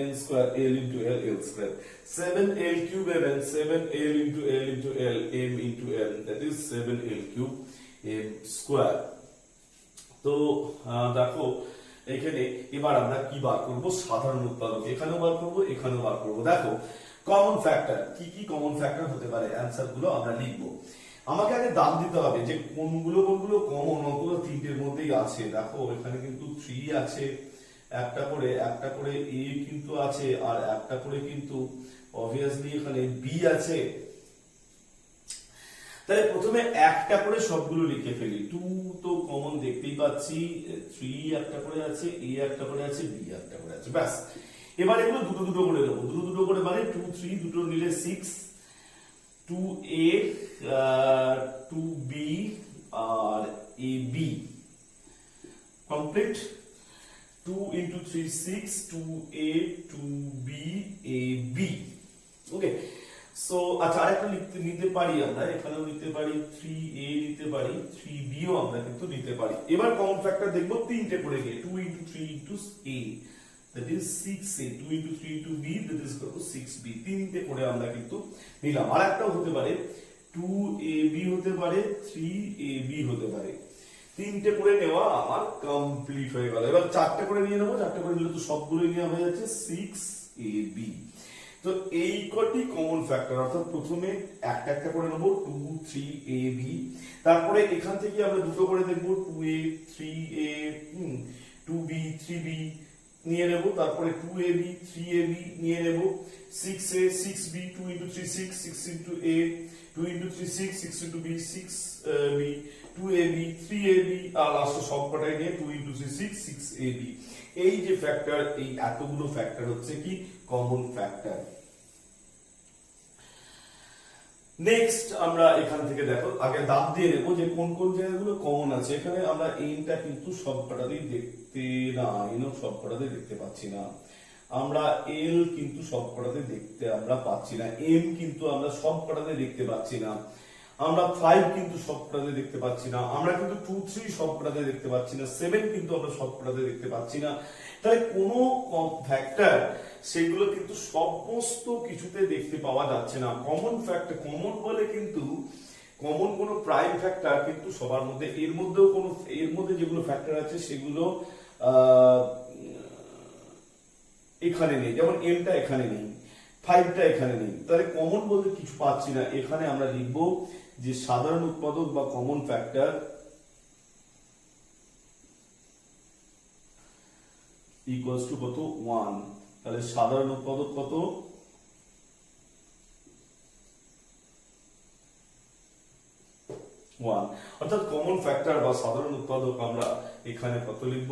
n square l into l square, 7l cube mn 7l into l into l m into n, that is 7l cube m square। তো দেখো এখানে এবার আমরা কি বার করব, সাধারণ উৎপাদক এখানেও বার করব এখানেও বার করব। দেখো কমন ফ্যাক্টর কি কি কমন ফ্যাক্টর হতে পারে, অ্যানসার গুলো আমরা লিখবো। আমাকে আগে দাম দিতে হবে যে কোনগুলো কমন, ওগুলো তিনটের মধ্যেই আছে। দেখো এখানে কিন্তু 3 আছে, একটা করে a কিন্তু আছে, আর একটা করে কিন্তু অবভিয়াসলি এখানে b আছে। তাহলে প্রথমে একটা করে সবগুলো লিখে ফেলি। 2 তো কমন দেখতেই পাচ্ছি, 3 একটা করে আছে, a একটা করে আছে, b একটা করে আছে, ব্যাস। এবার এগুলো দুটো দুটো করে দেবো, দুটো দুটো করে মানে 2 3 দুটো নিলে 6, 2a 2b আর ab complete. 2 into 3 6, 2a 2b ab। ওকে, সো আচ্ছা আরেকটা নিতে পারি আমরা, এখানেও নিতে পারি 3a নিতে পারি, 3b ও আমরা কিন্তু নিতে পারি। এবার কমন ফ্যাক্টর দেখবো তিনটে করে গিয়ে 2 into 3 into a, that is 6a, 2 into 3 into b, that is 6b, তিনটে করে আমরা কিন্তু নিলাম। আর একটাও হতে পারে 2ab হতে পারে, 3ab হতে পারে, তিনটে করে নেওয়া আমার কমপ্লিট হয়ে গেল। এবার চারটে করে নিয়ে নেবো, চারটে করে নিলে তো সবগুলোই নেওয়া হয়ে যাচ্ছে 6ab। তো এই কটি কমন ফ্যাক্টর, অর্থাৎ প্রথমে একটা একটা করে নেবো 2 3ab, তারপরে এখান থেকে আমরা দুটো করে দেখবো 2a 3a 2b 3b নিয়ে নেব, তারপরে 2ab 3ab নিয়ে নেব, 6a 6b 2 into 3 6 6 into a 2 into 3 6 6 into b 6b 2ab 3ab, R last সবকটাই নিয়ে 2 into 3 6 6ab। এই যে ফ্যাক্টর, এই এতগুলো ফ্যাক্টর হচ্ছে কি কমন ফ্যাক্টর। নেক্সট আমরা এখান থেকে দেখো আগে দাব দিয়ে নেবো যে কোন কোন জায়গাগুলো কমন আছে। এখানে আমরা এনটা কিন্তু সবকটাতেই দেখতে না, এনও সবকটাতে দেখতে পাচ্ছি না, আমরা এল কিন্তু সবকটাতে দেখতে আমরা পাচ্ছি না, এম কিন্তু আমরা সবকটাতে দেখতে পাচ্ছি না, আমরা 5 কিন্তু সবকটাতে দেখতে পাচ্ছি না, আমরা কিন্তু 2 3 সবকটাতে দেখতে পাচ্ছি না, 7 কিন্তু আমরা সবকটাতে দেখতে পাচ্ছি না। তাহলে কোনো ফ্যাক্টর সেগুলো কিন্তু সমস্ত কিছুতে দেখতে পাওয়া যাচ্ছে না। কমন ফ্যাক্টর, কমন বলে কিন্তু কমন কোনো প্রাইম ফ্যাক্টর কিন্তু সবার মধ্যে, এর মধ্যেও কোনো, এর মধ্যে যেগুলো ফ্যাক্টর আছে সেগুলো এখানে নেই, যেমন এমটা এখানে নেই, 5টা এখানে নেই, তাহলে কমন বলতে কিছু পাচ্ছি না। এখানে আমরা লিখব যে সাধারণ উৎপাদক বা কমন ফ্যাক্টর ইকুয়ালস টু কত 1। তাহলে সাধারণ উৎপাদক কত 1, অর্থাৎ কমন ফ্যাক্টর বা সাধারণ উৎপাদক আমরা এখানে কত লিখব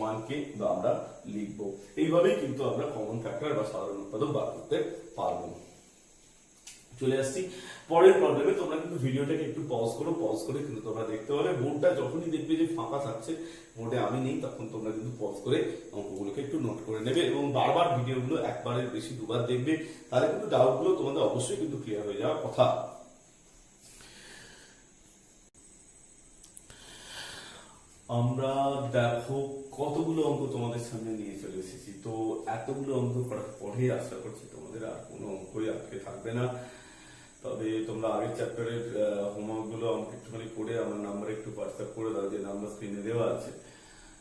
1 কে আমরা লিখব। এইভাবেই কিন্তু আমরা কমন ফ্যাক্টর বা সাধারণ উৎপাদক বার করতে পারবো। চলে আসছি পরের প্রবলেমে। তোমরা কিন্তু ভিডিওটাকে একটু পজ করে কিন্তু তোমরা দেখতে পাবে। বোর্ডটা যখনই দেখবে যে ফাঁকা থাকছে, বোর্ডে আমি নেই, তখন তোমরা কিন্তু পজ করে অঙ্কগুলোকে একটু নোট করে নেবে এবং বারবার ভিডিওগুলো একবারের বেশি দুবার দেখবে, তাহলে কিন্তু ডাউটগুলো তোমাদের অবশ্যই কিন্তু ক্লিয়ার হয়ে যাওয়ার কথা। আমরা দেখো কতগুলো অঙ্ক তোমাদের সামনে নিয়ে চলে এসেছি। তো এতগুলো অঙ্ক করার পরে আশা করছি তোমাদের আর কোনো অঙ্কই আটকে থাকবে না। তবে তোমরা আগের চ্যাপ্টারের হোমওয়ার্ক গুলো আমাকে একটুখানি করে আমার নাম্বারে একটু হোয়াটসঅ্যাপ করে দাও, যে নাম্বার স্ক্রিনে দেওয়া আছে,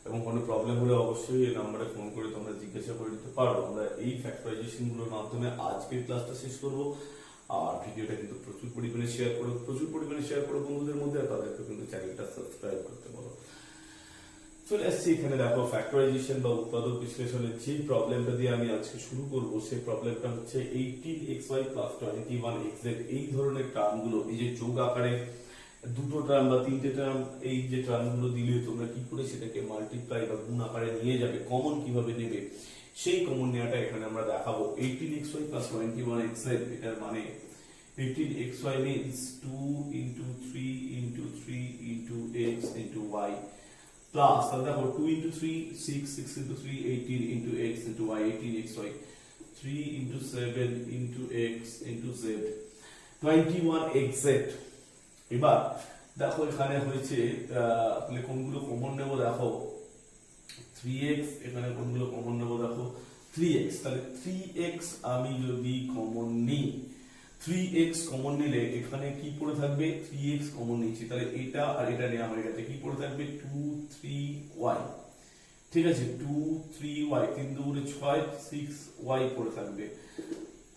এবং কোনো প্রবলেম হলে অবশ্যই এই নাম্বারে ফোন করে তোমরা জিজ্ঞাসা করে নিতে পারো। আমরা এই ফ্যাক্টরাইজেশন গুলোর মাধ্যমে আজকের ক্লাসটা শেষ করবো। আর ভিডিওটা কিন্তু প্রচুর পরিমাণে শেয়ার করো বন্ধুদের মধ্যে, আর তাদেরকে কিন্তু চ্যানেলটা সাবস্ক্রাইব করতে বলো। চলে আসছি এখানে, দেখো ফ্যাক্টরাইজেশন বা উৎপাদক বিশ্লেষণের যে প্রবলেমটা দিয়ে আমি আজকে শুরু করব, সেই প্রবলেমটা হচ্ছে 18xy + 21xz। এই ধরনের টার্মগুলো, এই যে যোগ আকারে দুটো টার্ম বা তিনটে টার্ম, এই যে টার্মগুলো দিলে তোমরা কি করে সেটাকে মাল্টিপ্লাই বা গুণ আকারে নিয়ে যাবে, কমন কিভাবে নেবে, সেই কমন নেওয়াটা এখানে আমরা দেখাবো। 18xy + 21xz, এটার মানে 18xy means 2 × 3 × 3 × x × y plus, তাহলে দেখো 2 × 3 6, 6 × 3 18 × x × y, 18xy, 3 × 7 × x × z, 21xz। এবার দেখো এখানে হয়েছে তাহলে কোনগুলো কমন নেব, দেখো 3x, এখানে কোনগুলো কমন নেব, দেখো 3x। তাহলে 3x আমি যদি কমন নিই, 3x কমন নিলে এখানে কি পড়ে থাকবে, 3x কমন নিচ্ছি, তাহলে এটা আর এটা নিয়ে আমার কাছে কি পড়ে থাকবে 2 3y। ঠিক আছে, 2 3y, 3 × 2 = 6, 6y পড়ে থাকবে।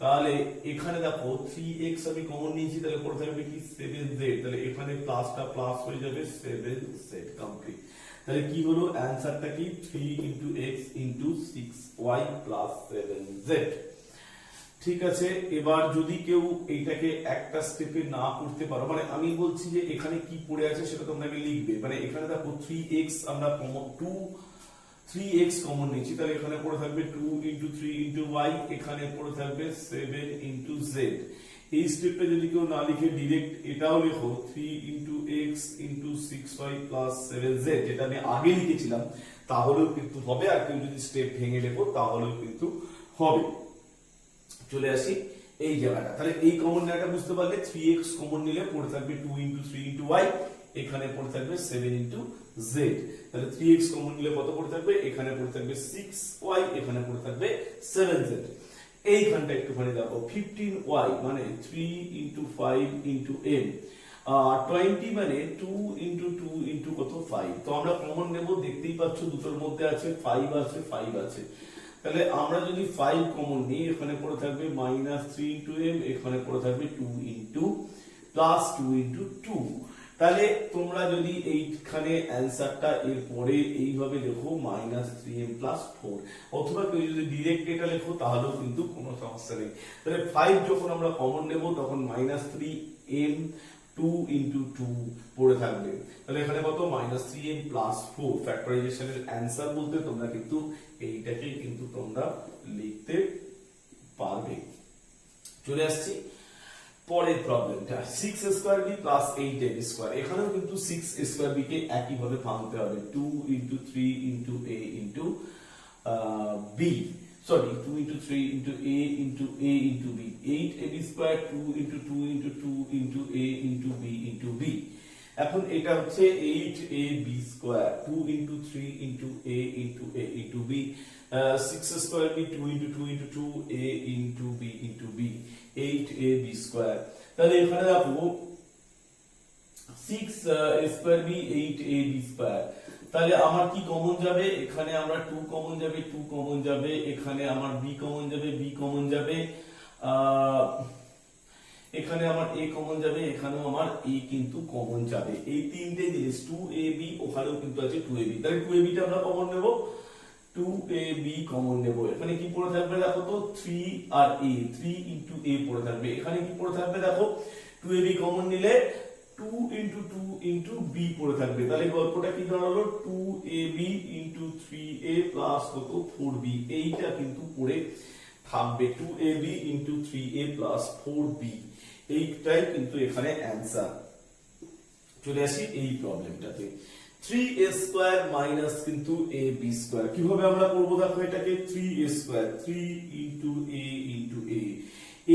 তাহলে এখানে দেখো 3x আমি কমন নিয়েছি, তাহলে পড়ে থাকবে কি 7z। তাহলে এখানে প্লাসটা প্লাস হয়ে যাবে, 7z কমপ্লিট। তাহলে কি হলো অ্যানসারটা কি 3 × x × 6y + 7z। ঠিক আছে, এবার যদি কেউ এইটাকে একটা স্টেপে না করতে পারো, মানে আমি বলছি যে এখানে কি পড়ে আছে সেটা তোমরা লিখবে। মানে এখানে দেখো 3x আমরা কমন 3x কমন নিয়েছি, তাহলে এখানে পড়ে থাকবে 2 × 3 × y, এখানে পড়ে থাকবে 7 × z। এই স্টেপটা যদি কেউ না লিখে ডিরেক্ট এটাও লেখো 3 × x × 6y + 7z, যেটা আমি আগে লিখেছিলাম, তাহলেও কিন্তু হবে। আর কেউ যদি স্টেপ ভেঙে লেখো তাহলেও কিন্তু হবে। চলে আসি এই জায়গাটা, তাহলে এই কমন নেওয়াটা বুঝতে পারলে 3x কমন নিলে পড়ে থাকবে 2 × 3 × y, এখানে পড়ে থাকবে 7 × z। তাহলে 3x কমন নিলে কত পড়ে থাকবে, এখানে পড়ে থাকবে 6y, এখানে পড়ে থাকবে 7z। এইখানটা একটুখানি দেখো 15y মানে 3 × 5 × m, 20 মানে 2 × 2 × কত 5। তো আমরা কমন নেব, দেখতেই পাচ্ছ দুটোর মধ্যে আছে 5 আছে 5 আছে। তাহলে আমরা যদি 5 কমন নিই, এখানে পড়ে থাকবে -3 × m, এখানে পড়ে থাকবে 2 × +2 × 2। তাহলে তোমরা যদি এইখানে অ্যানসারটা এর পরে এইভাবে লেখো -3m + 4, অথবা কেউ যদি ডিরেক্ট এটা লেখো তাহলেও কিন্তু কোনো সমস্যা নেই। তাহলে 5 যখন আমরা কমন নেব তখন -3m 2 × 2 পড়ে থাকবে। তাহলে এখানে কত -3m + 4। ফ্যাক্টরাইজেশনের অ্যানসার বলতে তোমরা কিন্তু এইটাকে কিন্তু তোমরা লিখতে পারবে। চলে আসছি পরের প্রবলেমটা, 6² b + 8ab²। এখানেও কিন্তু 6² b কে একই ভাবে ভাঙতে হবে, 2 × 3 × a × b, sorry 2 × 3 × a × b, 8ab² 2 × 2 × 2 × a × b × b। এখন এটা হচ্ছে 8ab², 2 × 3 × a × b, 6² b 2 × 2 × 2 a × b × b, 8ab²। তাহলে এখানে দেখো 6² b 8ab², তাহলে আমার কি কমন যাবে, এখানে আমরা 2 কমন যাবে, 2 কমন যাবে, এখানে আমার b কমন যাবে, b কমন যাবে, এখানে আমার a কমন যাবে, এখানেও আমার a কিন্তু কমন যাবে। এই তিনটে জিনিস 2ab, ওখানেও কিন্তু আছে 2ab, তাহলে 2ab টা আমরা কমন নেব, 2ab কমন নেব। এখানে কি পড়ে থাকবে দেখো তো 3 আর a, 3 into a পড়ে থাকবে। এখানে কি পড়ে থাকবে দেখো 2ab কমন নিলে 2 into 2 into b পড়ে থাকবে। তাহলে গল্পটা কি দাঁড়ালো 2ab into 3a plus কত 4b, এইটা কিন্তু পড়ে থাকবে 2ab into 3a plus 4b, এইটাই কিন্তু এখানে অ্যানসার। চলে আসি এই প্রবলেমটাতে, 3a স্কয়ার মাইনাস কিন্তু ab স্কয়ার কিভাবে আমরা করব দেখো এটাকে, 3a square 3 into a into a,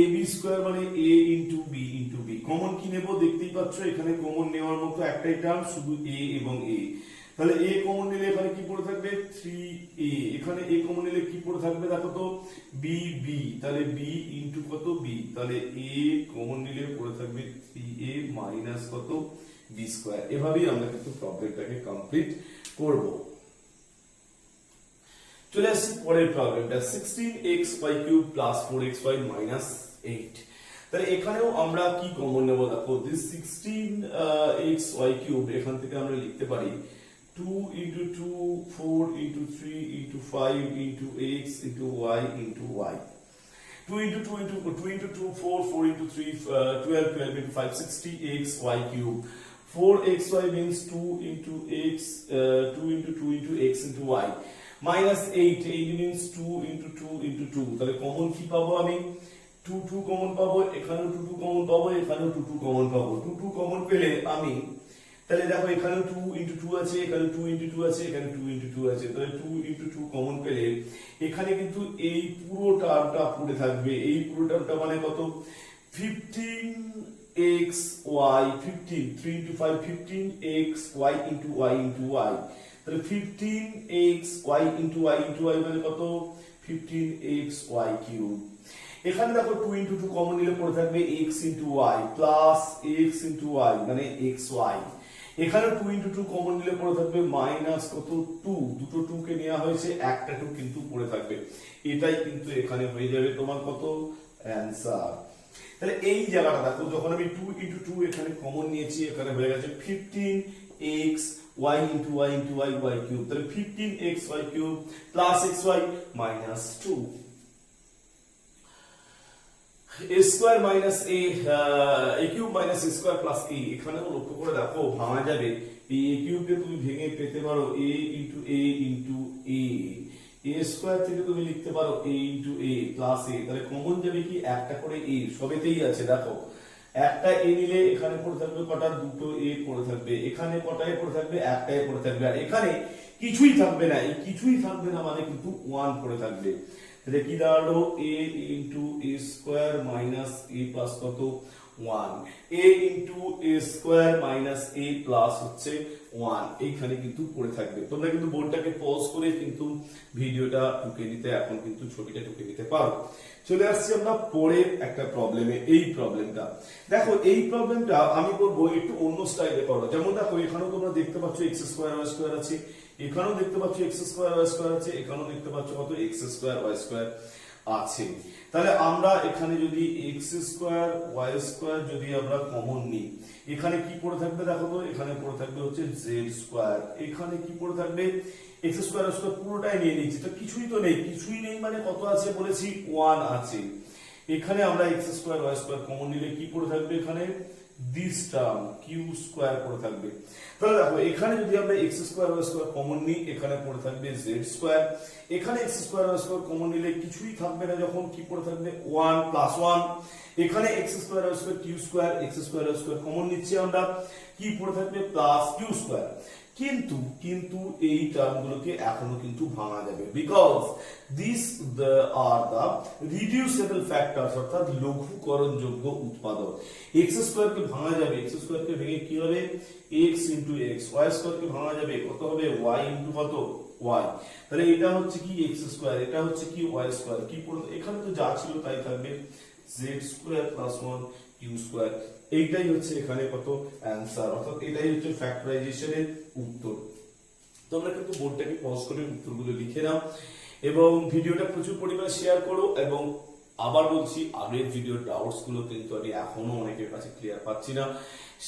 ab square মানে a into b into b, common কি নেব দেখতেই পাচ্ছ, এখানে কমন নেওয়ার মতো একটাই টার্ম শুধু a এবং a, তাহলে a কমন নিলে এখানে কি পড়ে থাকবে 3a, এখানে a কমন নিলে কি পড়ে থাকবে দেখো তো b b, তাহলে b into কত b, তাহলে a কমন নিলে পড়ে থাকবে 3a মাইনাস কত b স্কয়ার। এভাবেই আমরা কিন্তু প্রবলেমটাকে কমপ্লিট করব। চলে আসছি পরের প্রবলেমটা, 16xy³ plus 4xy minus 8। তাহলে এখানেও আমরা কি কমন নেব দেখো, this 16xy³ এখান থেকে আমরা লিখতে পারি 2 into 2 4 into 3 into 5 into x into y into y, 2 into 2 into 2 into 2 4 4 into 3 12 12 into 5 60xy³, 4xy means 2 into x 2 into 2 into x into y, minus 8 8 means 2 into 2 into 2, তাহলে common কি পাবো আমি 2 2 common পাবো, এখানেও 2 2 কমন পাবো, এখানেও 2 2 common পাবো। 2 2 common পেলে আমি তাহলে দেখো এখানে 2 into 2 আছে, এখানে 2 into 2 আছে, এখানে 2 into 2 আছে, তাহলে 2 into 2 কমন পেলে এখানে কিন্তু এই পুরো টার্মটা পড়ে থাকবে, এই পুরো টার্মটা মানে কত 15xy 15 3 into 5 15xy into y into y, তাহলে 15xy into y into y মানে কত 15xy³। এখানে দেখো 2 into 2 কমন নিলে পড়ে থাকবে x into y plus x into y মানে xy, এখানে 2 into 2 কমন নিলে পড়ে থাকবে মাইনাস কত 2, দুটো 2 কে নেওয়া হয়েছে, একটা 2 কিন্তু পড়ে থাকবে, এটাই কিন্তু এখানে হয়ে যাবে তোমার কত অ্যানসার। তাহলে এই জায়গাটা দেখো যখন আমি 2 into 2 এখানে কমন নিয়েছি, এখানে হয়ে গেছে 15x y into y into y y³, তাহলে 15xy³ plus xy minus 2, a square minus a cube minus a square plus a, এখানেও লক্ষ্য করে দেখো ভাঙা যাবে, এই a cube কে তুমি ভেঙে পেতে পারো a into a into a, a square থেকে তুমি লিখতে পারো a into a plus a, তাহলে কমন যাবে কি একটা করে a, সবেতেই আছে দেখো, একটা a নিলে এখানে পড়ে থাকবে কটা দুটো a পড়ে থাকবে, এখানে কটা a পড়ে থাকবে একটা a পড়ে থাকবে, আর এখানে কিছুই থাকবে না, এই কিছুই থাকবে না মানে কিন্তু 1 পড়ে থাকবে, তাহলে কি দাঁড়ালো a into a square minus a plus কত 1, a into a square minus a plus হচ্ছে 1, এইখানে কিন্তু পড়ে থাকবে। তোমরা কিন্তু বোর্ডটাকে পজ করে কিন্তু ভিডিওটা টুকে নিতে, এখন কিন্তু ছবিটা টুকে নিতে পারো। চলে আসছি আমরা পরের একটা প্রবলেমে, এই প্রবলেমটা দেখো, এই প্রবলেমটা আমি করব একটু অন্য স্টাইলে করো, যেমন দেখো এখানেও তোমরা দেখতে পাচ্ছ x স্কয়ার y স্কয়ার আছে, এখানেও দেখতে পাচ্ছ x স্কয়ার y স্কয়ার আছে, এখানেও দেখতে পাচ্ছ কত x স্কয়ার y স্কয়ার আছে। তাহলে আমরা এখানে যদি x স্কয়ার y স্কয়ার যদি আমরা কমন নিই, এখানে কি পড়ে থাকবে দেখো তো, এখানে পড়ে থাকবে হচ্ছে z স্কয়ার, এখানে কি পড়ে থাকবে x স্কয়ার y স্কয়ার, পুরোটাই নিয়ে নিচ্ছি, তো কিছুই তো নেই, কিছুই নেই মানে কত আছে বলেছি 1 আছে, এখানে আমরা x square y square common নিলে কি পড়ে থাকবে, এখানে দিস টার্ম q স্কয়ার পড়ে থাকবে। তাহলে দেখো এখানে যদি আমরা x square y square common নিই, এখানে পড়ে থাকবে z স্কয়ার, এখানে x square y square common নিলে কিছুই থাকবে না, যখন কি পড়ে থাকবে 1 প্লাস 1, এখানে x square y square q square, x square y square common নিচ্ছি আমরা, কি পড়ে থাকবে প্লাস q স্কয়ার। কিন্তু কিন্তু এই টার্মগুলোকে এখনো কিন্তু ভাঙা যাবে, because this are the reducible factors, অর্থাৎ লঘুকরণযোগ্য উৎপাদক। x স্কয়ার কে ভাঙা যাবে, x স্কয়ার কে ভেঙে কি হবে x into x, y square কে ভাঙা যাবে কত হবে y into কত y, তাহলে এটা হচ্ছে কি x স্কয়ার, এটা হচ্ছে কি y স্কয়ার, কি পড়লো এখানে তো যা ছিল তাই থাকবে z square plus 1 q square, এইটাই হচ্ছে এখানে কত অ্যানসার, অর্থাৎ এটাই হচ্ছে ফ্যাক্টরাইজেশনের উত্তর। তোমরা কিন্তু বোর্ডটাকে পজ করে উত্তরগুলো লিখে নাও এবং ভিডিওটা প্রচুর পরিমাণে শেয়ার করো। এবং আবার বলছি, আগের ভিডিও ডাউটস গুলো কিন্তু আমি এখনো অনেকের কাছে ক্লিয়ার পাচ্ছি না।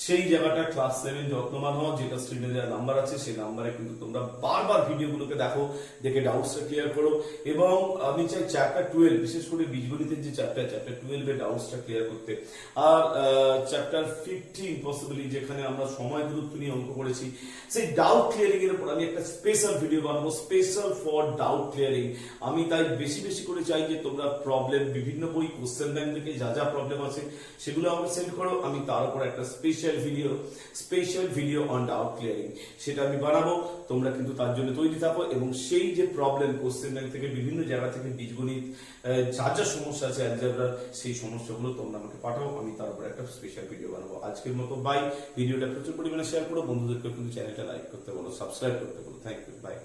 সেই জায়গাটা ক্লাস 7 যত্নবান হওয়া, যেটা স্ক্রিনে দেওয়া নাম্বার আছে সেই নাম্বারে কিন্তু তোমরা বারবার ভিডিওগুলোকে দেখো, দেখে ডাউটসটা ক্লিয়ার করো। এবং আমি চাই চ্যাপ্টার 12, বিশেষ করে বীজগণিতের যে চ্যাপ্টার 12 এর ডাউটসটা ক্লিয়ার করতে। আর চ্যাপ্টার 15 পসিবলি, যেখানে আমরা সময় দূরত্ব নিয়ে অঙ্ক করেছি, সেই ডাউট ক্লিয়ারিং এর উপর আমি একটা স্পেশাল ভিডিও বানাবো, স্পেশাল ফর ডাউট ক্লিয়ারিং। আমি তাই বেশি বেশি করে চাই যে তোমরা প্রবলেম, বিভিন্ন বই কোশ্চেন ব্যাংক থেকে যা যা প্রবলেম আছে সেগুলো আমাকে সেন্ড করো। আমি তার উপর একটা special video on doubt clearing সেটা আমি বানাবো। তোমরা কিন্তু তার জন্য তৈরি থাকো এবং সেই যে প্রবলেম কোশ্চেন ব্যাংক থেকে, বিভিন্ন জায়গা থেকে বীজগণিত যা যা সমস্যা আছে অ্যালজেব্রার, সেই সমস্যাগুলো তোমরা আমাকে পাঠাও, আমি তার উপর একটা স্পেশাল ভিডিও বানাবো। আজকের মতো বাই। ভিডিওটা প্রচুর পরিমাণে শেয়ার করো, বন্ধুদেরকে কিন্তু চ্যানেলটা লাইক করতে বলো, সাবস্ক্রাইব করতে বলো। Thank you, by.